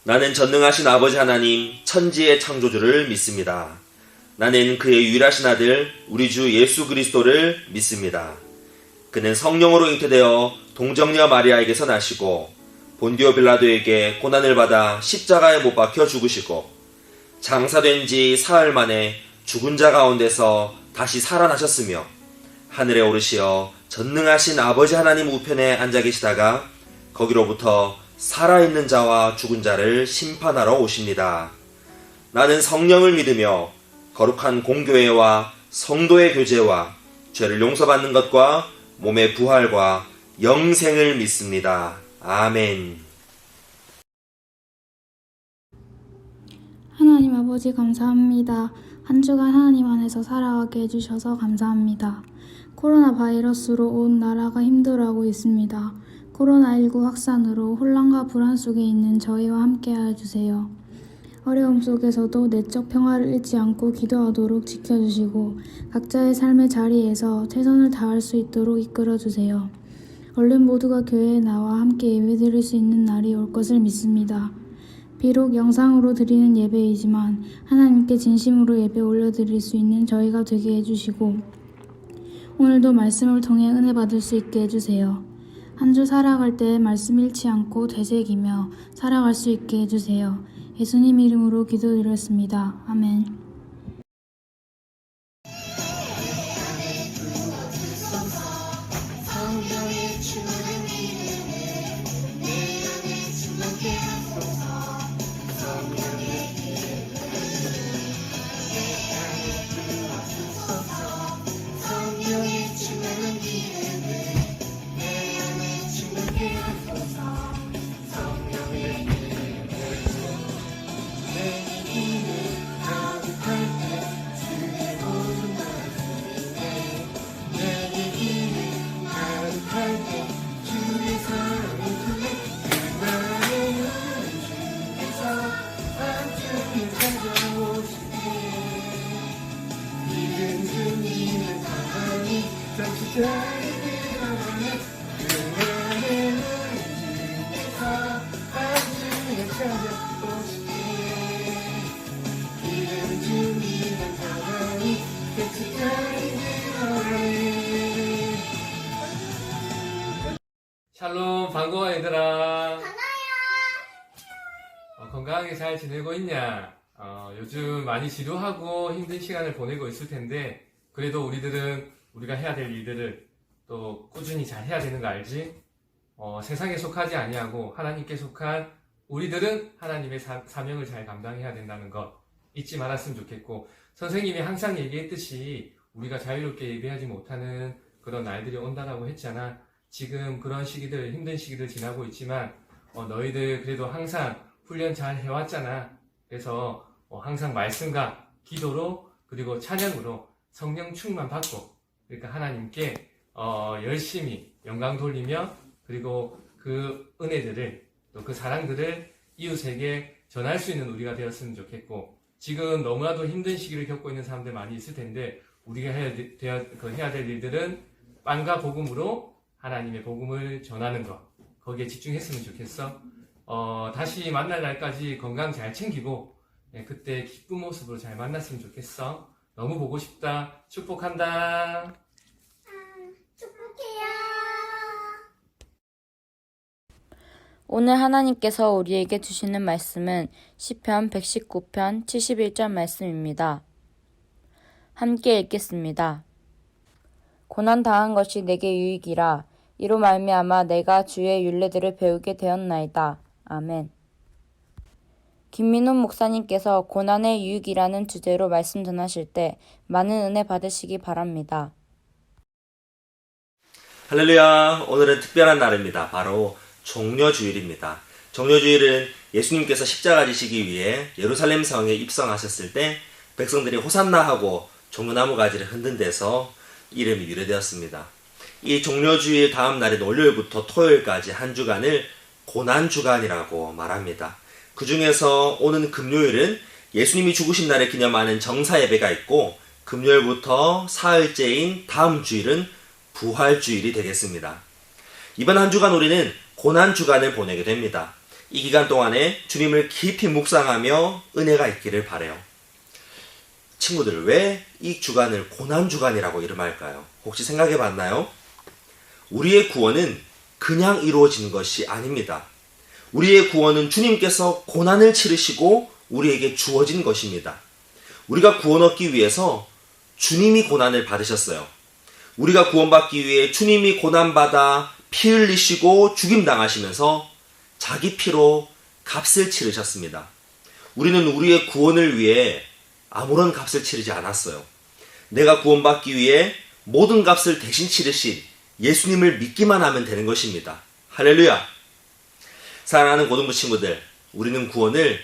나는 전능하신 아버지 하나님, 천지의 창조주를 믿습니다. 나는 그의 유일하신 아들, 우리 주 예수 그리스도를 믿습니다. 그는 성령으로 잉태되어 동정녀 마리아에게서 나시고 본디오 빌라도에게 고난을 받아 십자가에 못 박혀 죽으시고 장사된 지 사흘 만에 죽은 자 가운데서 다시 살아나셨으며 하늘에 오르시어 전능하신 아버지 하나님 우편에 앉아 계시다가 거기로부터 살아있는 자와 죽은 자를 심판하러 오십니다. 나는 성령을 믿으며 거룩한 공교회와 성도의 교제와 죄를 용서받는 것과 몸의 부활과 영생을 믿습니다. 아멘. 하나님 아버지 감사합니다. 한 주간 하나님 안에서 살아가게 해주셔서 감사합니다. 코로나 바이러스로 온 나라가 힘들어하고 있습니다. 코로나19 확산으로 혼란과 불안 속에 있는 저희와 함께하여 주세요. 어려움 속에서도 내적 평화를 잃지 않고 기도하도록 지켜주시고 각자의 삶의 자리에서 최선을 다할 수 있도록 이끌어주세요. 얼른 모두가 교회에 나와 함께 예배드릴 수 있는 날이 올 것을 믿습니다. 비록 영상으로 드리는 예배이지만 하나님께 진심으로 예배 올려드릴 수 있는 저희가 되게 해주시고 오늘도 말씀을 통해 은혜 받을 수 있게 해주세요. 한 주 살아갈 때 말씀 잃지 않고 되새기며 살아갈 수 있게 해주세요. 예수님 이름으로 기도드렸습니다. 아멘. 샬롬, 반가워 얘들아. 건강하게 잘 지내고 있냐? 요즘 많이 지루하고 힘든 시간을 보내고 있을 텐데 그래도 우리들은 우리가 해야 될 일들을 또 꾸준히 잘 해야 되는 거 알지? 세상에 속하지 아니하고 하나님께 속한 우리들은 하나님의 사명을 잘 감당해야 된다는 것 잊지 말았으면 좋겠고, 선생님이 항상 얘기했듯이 우리가 자유롭게 예배하지 못하는 그런 날들이 온다라고 했잖아. 지금 그런 시기들, 힘든 시기들 지나고 있지만 너희들 그래도 항상 훈련 잘 해왔잖아. 그래서 항상 말씀과 기도로 그리고 찬양으로 성령 충만 받고, 그러니까 하나님께 열심히 영광 돌리며 그리고 그 은혜들을 또 그 사랑들을 이웃에게 전할 수 있는 우리가 되었으면 좋겠고, 지금 너무나도 힘든 시기를 겪고 있는 사람들 많이 있을 텐데 우리가 해야 될 일들은 빵과 복음으로 하나님의 복음을 전하는 것, 거기에 집중했으면 좋겠어. 다시 만날 날까지 건강 잘 챙기고 그때 기쁜 모습으로 잘 만났으면 좋겠어. 너무 보고 싶다. 축복한다. 축복해요. 오늘 하나님께서 우리에게 주시는 말씀은 시편 119편 71절 말씀입니다. 함께 읽겠습니다. 고난 당한 것이 내게 유익이라. 이로 말미암아 내가 주의 율례들을 배우게 되었나이다. 아멘. 김민훈 목사님께서 고난의 유익이라는 주제로 말씀 전하실 때 많은 은혜 받으시기 바랍니다. 할렐루야. 오늘은 특별한 날입니다. 바로 종려주일입니다. 종려주일은 예수님께서 십자가 지시기 위해 예루살렘 성에 입성하셨을 때 백성들이 호산나 하고 종려나무 가지를 흔든 데서 이름이 유래되었습니다. 이 종려주일 다음 날인 월요일부터 토요일까지 한 주간을 고난주간이라고 말합니다. 그 중에서 오는 금요일은 예수님이 죽으신 날을 기념하는 정사예배가 있고, 금요일부터 사흘째인 다음 주일은 부활주일이 되겠습니다. 이번 한 주간 우리는 고난주간을 보내게 됩니다. 이 기간 동안에 주님을 깊이 묵상하며 은혜가 있기를 바라요. 친구들, 왜 이 주간을 고난주간이라고 이름할까요? 혹시 생각해 봤나요? 우리의 구원은 그냥 이루어지는 것이 아닙니다. 우리의 구원은 주님께서 고난을 치르시고 우리에게 주어진 것입니다. 우리가 구원 얻기 위해서 주님이 고난을 받으셨어요. 우리가 구원받기 위해 주님이 고난받아 피 흘리시고 죽임당하시면서 자기 피로 값을 치르셨습니다. 우리는 우리의 구원을 위해 아무런 값을 치르지 않았어요. 내가 구원받기 위해 모든 값을 대신 치르신 예수님을 믿기만 하면 되는 것입니다. 할렐루야! 사랑하는 고등부 친구들, 우리는 구원을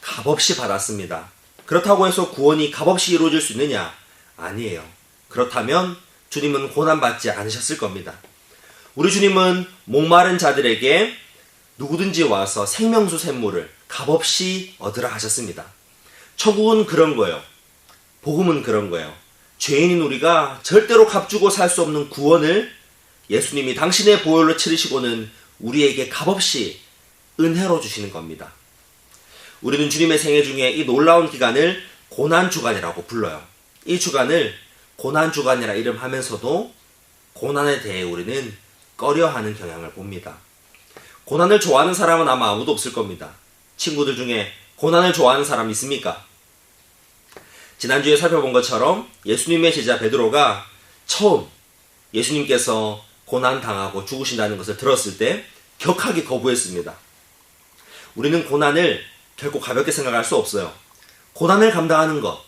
값없이 받았습니다. 그렇다고 해서 구원이 값없이 이루어질 수 있느냐? 아니에요. 그렇다면 주님은 고난받지 않으셨을 겁니다. 우리 주님은 목마른 자들에게 누구든지 와서 생명수 샘물을 값없이 얻으라 하셨습니다. 천국은 그런 거예요. 복음은 그런 거예요. 죄인인 우리가 절대로 값주고 살 수 없는 구원을 예수님이 당신의 보혈로 치르시고는 우리에게 값없이 은혜로 주시는 겁니다. 우리는 주님의 생애 중에 이 놀라운 기간을 고난주간이라고 불러요. 이 주간을 고난주간이라 이름하면서도 고난에 대해 우리는 꺼려하는 경향을 봅니다. 고난을 좋아하는 사람은 아마 아무도 없을 겁니다. 친구들 중에 고난을 좋아하는 사람 있습니까? 지난주에 살펴본 것처럼 예수님의 제자 베드로가 처음 예수님께서 고난당하고 죽으신다는 것을 들었을 때 격하게 거부했습니다. 우리는 고난을 결코 가볍게 생각할 수 없어요. 고난을 감당하는 것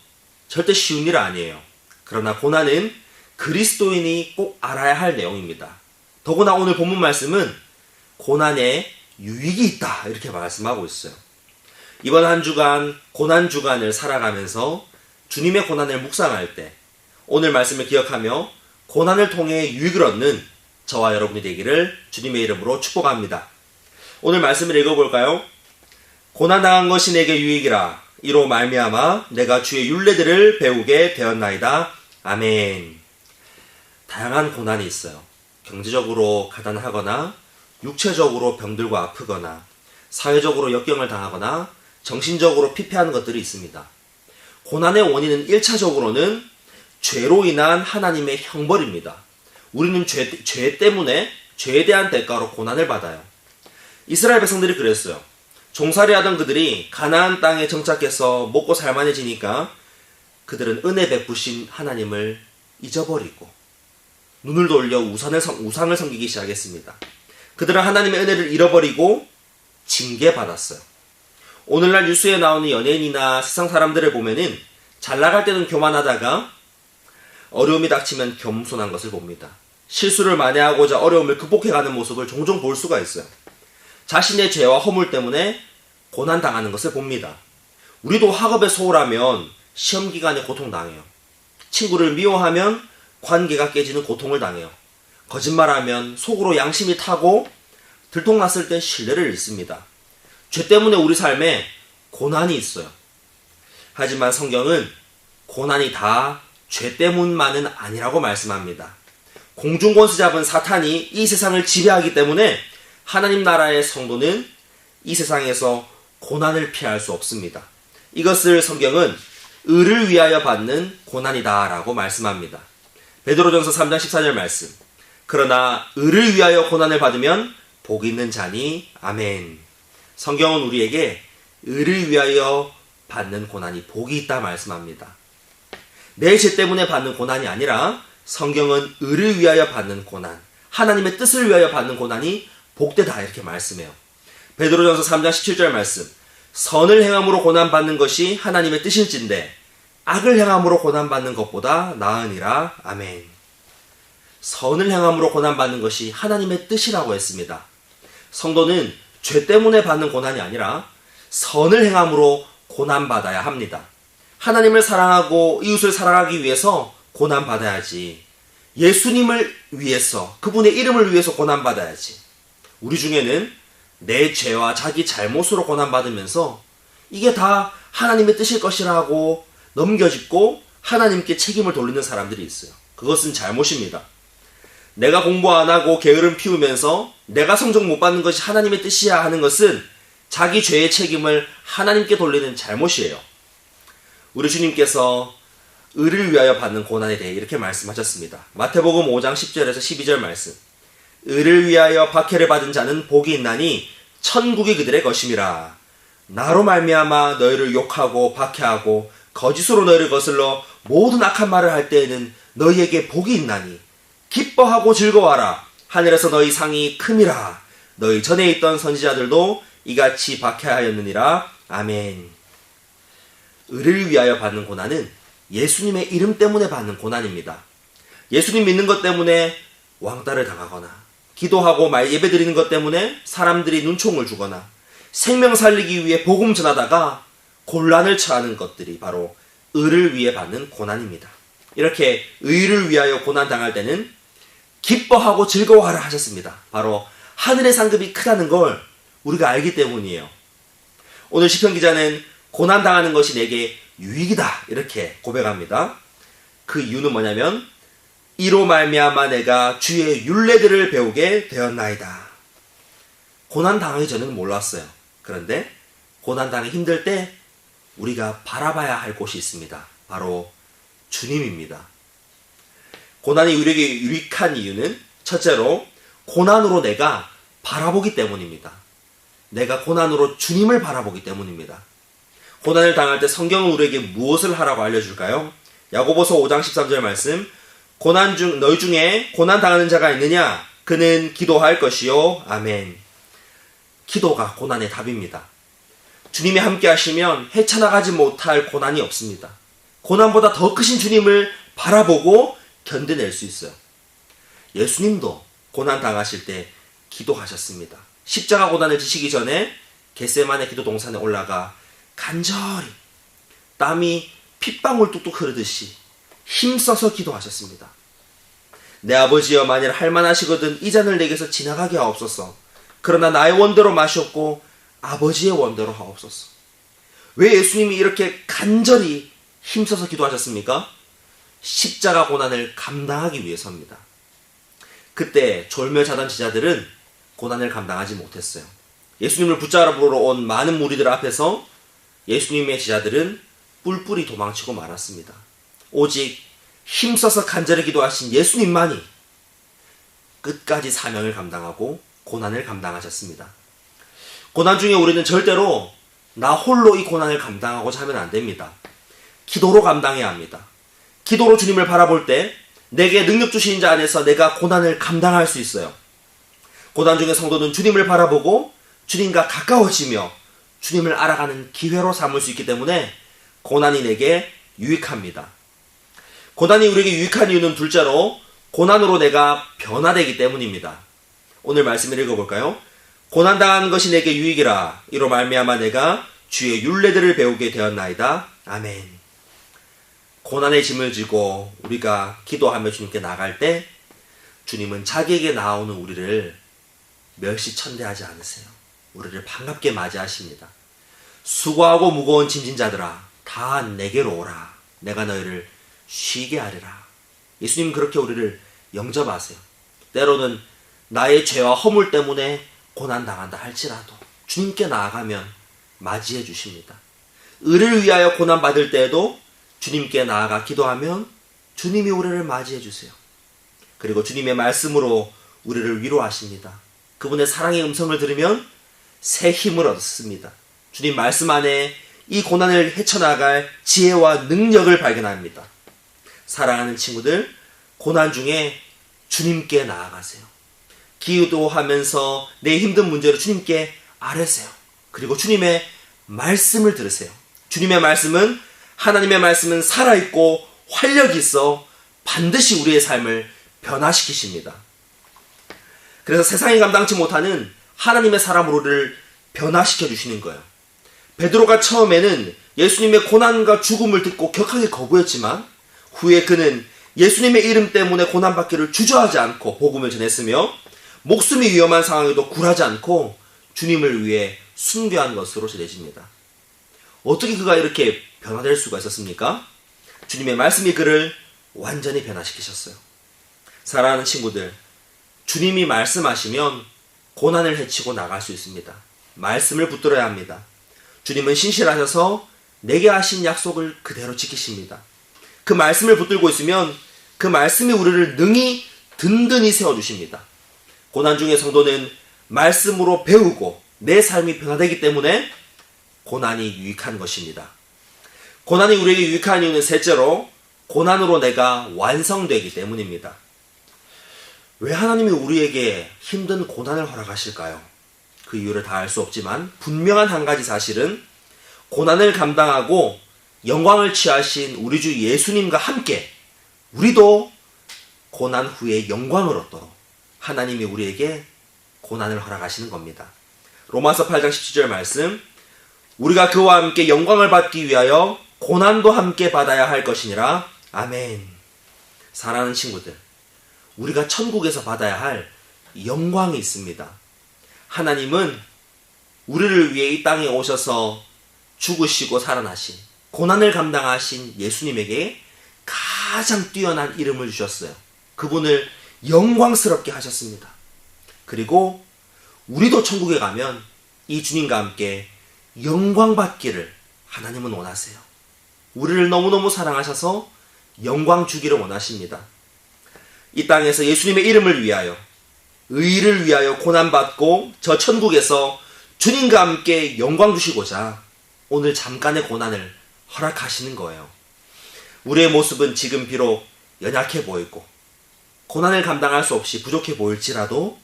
절대 쉬운 일 아니에요. 그러나 고난은 그리스도인이 꼭 알아야 할 내용입니다. 더구나 오늘 본문 말씀은 고난에 유익이 있다 이렇게 말씀하고 있어요. 이번 한 주간 고난주간을 살아가면서 주님의 고난을 묵상할 때 오늘 말씀을 기억하며 고난을 통해 유익을 얻는 저와 여러분이 되기를 주님의 이름으로 축복합니다. 오늘 말씀을 읽어볼까요? 고난당한 것이 내게 유익이라 이로 말미암아 내가 주의 율례들을 배우게 되었나이다. 아멘. 다양한 고난이 있어요. 경제적으로 가난하거나 육체적으로 병들고 아프거나 사회적으로 역경을 당하거나 정신적으로 피폐한 것들이 있습니다. 고난의 원인은 1차적으로는 죄로 인한 하나님의 형벌입니다. 우리는 죄 때문에 죄에 대한 대가로 고난을 받아요. 이스라엘 백성들이 그랬어요. 종살이하던 그들이 가나안 땅에 정착해서 먹고 살만해지니까 그들은 은혜 베푸신 하나님을 잊어버리고 눈을 돌려 우상을 섬기기 시작했습니다. 그들은 하나님의 은혜를 잃어버리고 징계받았어요. 오늘날 뉴스에 나오는 연예인이나 세상 사람들을 보면은 잘 나갈 때는 교만하다가 어려움이 닥치면 겸손한 것을 봅니다. 실수를 만회하고자 어려움을 극복해가는 모습을 종종 볼 수가 있어요. 자신의 죄와 허물 때문에 고난당하는 것을 봅니다. 우리도 학업에 소홀하면 시험 기간에 고통당해요. 친구를 미워하면 관계가 깨지는 고통을 당해요. 거짓말하면 속으로 양심이 타고 들통났을 땐 신뢰를 잃습니다. 죄 때문에 우리 삶에 고난이 있어요. 하지만 성경은 고난이 다 죄 때문만은 아니라고 말씀합니다. 공중권세 잡은 사탄이 이 세상을 지배하기 때문에 하나님 나라의 성도는 이 세상에서 고난을 피할 수 없습니다. 이것을 성경은 의를 위하여 받는 고난이다 라고 말씀합니다. 베드로전서 3장 14절 말씀. 그러나 의를 위하여 고난을 받으면 복이 있는 자니 아멘. 성경은 우리에게 의를 위하여 받는 고난이 복이 있다 말씀합니다. 내 죄 때문에 받는 고난이 아니라 성경은 의를 위하여 받는 고난, 하나님의 뜻을 위하여 받는 고난이 복되다 이렇게 말씀해요. 베드로전서 3장 17절 말씀. 선을 행함으로 고난받는 것이 하나님의 뜻일진데 악을 행함으로 고난받는 것보다 나으니라. 아멘. 선을 행함으로 고난받는 것이 하나님의 뜻이라고 했습니다. 성도는 죄 때문에 받는 고난이 아니라 선을 행함으로 고난받아야 합니다. 하나님을 사랑하고 이웃을 사랑하기 위해서 고난받아야지. 예수님을 위해서, 그분의 이름을 위해서 고난받아야지. 우리 중에는 내 죄와 자기 잘못으로 고난받으면서 이게 다 하나님의 뜻일 것이라고 넘겨짚고 하나님께 책임을 돌리는 사람들이 있어요. 그것은 잘못입니다. 내가 공부 안 하고 게으름 피우면서 내가 성적 못 받는 것이 하나님의 뜻이야 하는 것은 자기 죄의 책임을 하나님께 돌리는 잘못이에요. 우리 주님께서 의를 위하여 받는 고난에 대해 이렇게 말씀하셨습니다. 마태복음 5장 10절에서 12절 말씀. 의를 위하여 박해를 받은 자는 복이 있나니 천국이 그들의 것임이라. 나로 말미암아 너희를 욕하고 박해하고 거짓으로 너희를 거슬러 모든 악한 말을 할 때에는 너희에게 복이 있나니 기뻐하고 즐거워하라. 하늘에서 너희 상이 큼이라. 너희 전에 있던 선지자들도 이같이 박해하였느니라. 아멘. 의를 위하여 받는 고난은 예수님의 이름 때문에 받는 고난입니다. 예수님 믿는 것 때문에 왕따를 당하거나 기도하고 예배 드리는 것 때문에 사람들이 눈총을 주거나 생명 살리기 위해 복음 전하다가 곤란을 처하는 것들이 바로 의를 위해 받는 고난입니다. 이렇게 의를 위하여 고난 당할 때는 기뻐하고 즐거워하라 하셨습니다. 바로 하늘의 상급이 크다는 걸 우리가 알기 때문이에요. 오늘 시편 기자는 고난 당하는 것이 내게 유익이다 이렇게 고백합니다. 그 이유는 뭐냐면 이로 말미암아 내가 주의 율례들을 배우게 되었나이다. 고난 당하기 전에는 몰랐어요. 그런데 고난 당하기 힘들 때 우리가 바라봐야 할 곳이 있습니다. 바로 주님입니다. 고난이 우리에게 유익한 이유는 첫째로 고난으로 내가 바라보기 때문입니다. 내가 고난으로 주님을 바라보기 때문입니다. 고난을 당할 때 성경은 우리에게 무엇을 하라고 알려줄까요? 야고보서 5장 13절 말씀. 너희 중에 고난 당하는 자가 있느냐? 그는 기도할 것이요. 아멘. 기도가 고난의 답입니다. 주님이 함께 하시면 헤쳐나가지 못할 고난이 없습니다. 고난보다 더 크신 주님을 바라보고 견뎌낼 수 있어요. 예수님도 고난 당하실 때 기도하셨습니다. 십자가 고난을 지시기 전에 겟세마네 기도 동산에 올라가 간절히 땀이 핏방울 뚝뚝 흐르듯이 힘써서 기도하셨습니다. 내 아버지여 만일 할만하시거든 이 잔을 내게서 지나가게 하옵소서. 그러나 나의 원대로 마시옵고 아버지의 원대로 하옵소서. 왜 예수님이 이렇게 간절히 힘써서 기도하셨습니까? 십자가 고난을 감당하기 위해서입니다. 그때 졸며 자던 제자들은 고난을 감당하지 못했어요. 예수님을 붙잡으러 온 많은 무리들 앞에서 예수님의 제자들은 뿔뿔이 도망치고 말았습니다. 오직 힘써서 간절히 기도하신 예수님만이 끝까지 사명을 감당하고 고난을 감당하셨습니다. 고난 중에 우리는 절대로 나 홀로 이 고난을 감당하고자 하면 안 됩니다. 기도로 감당해야 합니다. 기도로 주님을 바라볼 때 내게 능력 주신 자 안에서 내가 고난을 감당할 수 있어요. 고난 중에 성도는 주님을 바라보고 주님과 가까워지며 주님을 알아가는 기회로 삼을 수 있기 때문에 고난이 내게 유익합니다. 고난이 우리에게 유익한 이유는 둘째로 고난으로 내가 변화되기 때문입니다. 오늘 말씀을 읽어볼까요? 고난당하는 것이 내게 유익이라. 이로 말미암아 내가 주의 율례들을 배우게 되었나이다. 아멘. 고난의 짐을 지고 우리가 기도하며 주님께 나갈 때 주님은 자기에게 나오는 우리를 멸시천대하지 않으세요. 우리를 반갑게 맞이하십니다. 수고하고 무거운 짐진 자들아 다 내게로 오라. 내가 너희를 쉬게 하리라. 예수님은 그렇게 우리를 영접하세요. 때로는 나의 죄와 허물 때문에 고난당한다 할지라도 주님께 나아가면 맞이해 주십니다. 의를 위하여 고난받을 때에도 주님께 나아가 기도하면 주님이 우리를 맞이해 주세요. 그리고 주님의 말씀으로 우리를 위로하십니다. 그분의 사랑의 음성을 들으면 새 힘을 얻습니다. 주님 말씀 안에 이 고난을 헤쳐나갈 지혜와 능력을 발견합니다. 사랑하는 친구들, 고난 중에 주님께 나아가세요. 기도하면서 내 힘든 문제를 주님께 아뢰세요. 그리고 주님의 말씀을 들으세요. 주님의 말씀은, 하나님의 말씀은 살아있고 활력이 있어 반드시 우리의 삶을 변화시키십니다. 그래서 세상이 감당치 못하는 하나님의 사람으로 우리를 변화시켜 주시는 거예요. 베드로가 처음에는 예수님의 고난과 죽음을 듣고 격하게 거부했지만 후에 그는 예수님의 이름 때문에 고난받기를 주저하지 않고 복음을 전했으며 목숨이 위험한 상황에도 굴하지 않고 주님을 위해 순교한 것으로 전해집니다. 어떻게 그가 이렇게 변화될 수가 있었습니까? 주님의 말씀이 그를 완전히 변화시키셨어요. 사랑하는 친구들, 주님이 말씀하시면 고난을 헤치고 나갈 수 있습니다. 말씀을 붙들어야 합니다. 주님은 신실하셔서 내게 하신 약속을 그대로 지키십니다. 그 말씀을 붙들고 있으면 그 말씀이 우리를 능히 든든히 세워주십니다. 고난 중에 성도는 말씀으로 배우고 내 삶이 변화되기 때문에 고난이 유익한 것입니다. 고난이 우리에게 유익한 이유는 셋째로 고난으로 내가 완성되기 때문입니다. 왜 하나님이 우리에게 힘든 고난을 허락하실까요? 그 이유를 다 알 수 없지만 분명한 한 가지 사실은 고난을 감당하고 영광을 취하신 우리 주 예수님과 함께 우리도 고난 후에 영광을 얻도록 하나님이 우리에게 고난을 허락하시는 겁니다. 로마서 8장 17절 말씀, 우리가 그와 함께 영광을 받기 위하여 고난도 함께 받아야 할 것이니라. 아멘. 사랑하는 친구들, 우리가 천국에서 받아야 할 영광이 있습니다. 하나님은 우리를 위해 이 땅에 오셔서 죽으시고 살아나신 고난을 감당하신 예수님에게 가장 뛰어난 이름을 주셨어요. 그분을 영광스럽게 하셨습니다. 그리고 우리도 천국에 가면 이 주님과 함께 영광 받기를 하나님은 원하세요. 우리를 너무너무 사랑하셔서 영광 주기를 원하십니다. 이 땅에서 예수님의 이름을 위하여, 의를 위하여 고난받고 저 천국에서 주님과 함께 영광 주시고자 오늘 잠깐의 고난을 허락하시는 거예요. 우리의 모습은 지금 비록 연약해 보이고 고난을 감당할 수 없이 부족해 보일지라도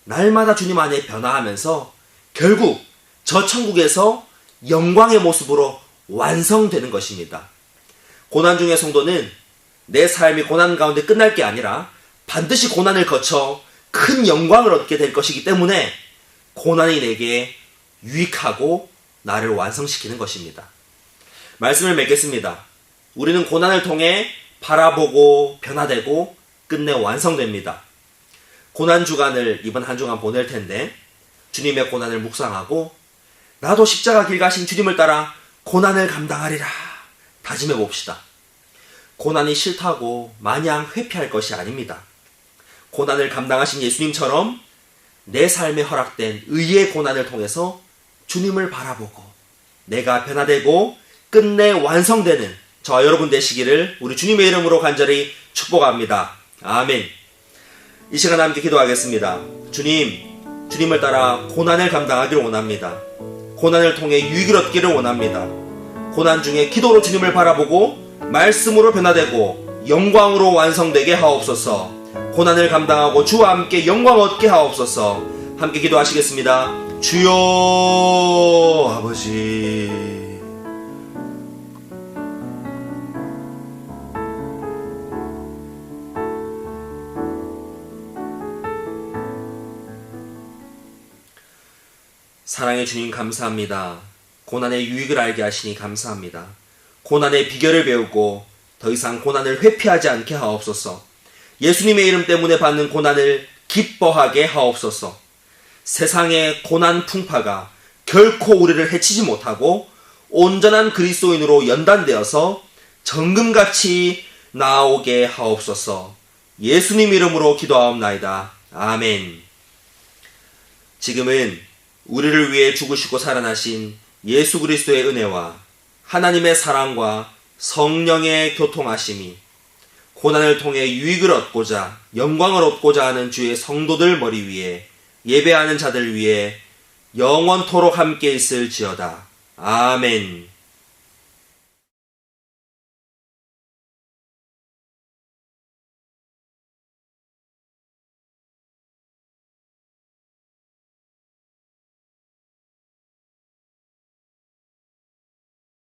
날마다 주님 안에 변화하면서 결국 저 천국에서 영광의 모습으로 완성되는 것입니다. 고난 중의 성도는 내 삶이 고난 가운데 끝날 게 아니라 반드시 고난을 거쳐 큰 영광을 얻게 될 것이기 때문에 고난이 내게 유익하고 나를 완성시키는 것입니다. 말씀을 맺겠습니다. 우리는 고난을 통해 바라보고 변화되고 끝내 완성됩니다. 고난 주간을 이번 한 주간 보낼 텐데 주님의 고난을 묵상하고 나도 십자가 길 가신 주님을 따라 고난을 감당하리라 다짐해 봅시다. 고난이 싫다고 마냥 회피할 것이 아닙니다. 고난을 감당하신 예수님처럼 내 삶에 허락된 의의 고난을 통해서 주님을 바라보고 내가 변화되고 끝내 완성되는 저와 여러분 되시기를 우리 주님의 이름으로 간절히 축복합니다. 아멘. 이 시간 함께 기도하겠습니다. 주님을 따라 고난을 감당하기를 원합니다. 고난을 통해 유익을 얻기를 원합니다. 고난 중에 기도로 주님을 바라보고 말씀으로 변화되고 영광으로 완성되게 하옵소서. 고난을 감당하고 주와 함께 영광 얻게 하옵소서. 함께 기도하시겠습니다. 주여 아버지, 사랑의 주님 감사합니다. 고난의 유익을 알게 하시니 감사합니다. 고난의 비결을 배우고 더 이상 고난을 회피하지 않게 하옵소서. 예수님의 이름 때문에 받는 고난을 기뻐하게 하옵소서. 세상의 고난 풍파가 결코 우리를 해치지 못하고 온전한 그리스도인으로 연단되어서 정금같이 나아오게 하옵소서. 예수님 이름으로 기도하옵나이다. 아멘. 지금은 우리를 위해 죽으시고 살아나신 예수 그리스도의 은혜와 하나님의 사랑과 성령의 교통하심이 고난을 통해 유익을 얻고자 영광을 얻고자 하는 주의 성도들 머리 위에 예배하는 자들 위에 영원토록 함께 있을지어다. 아멘.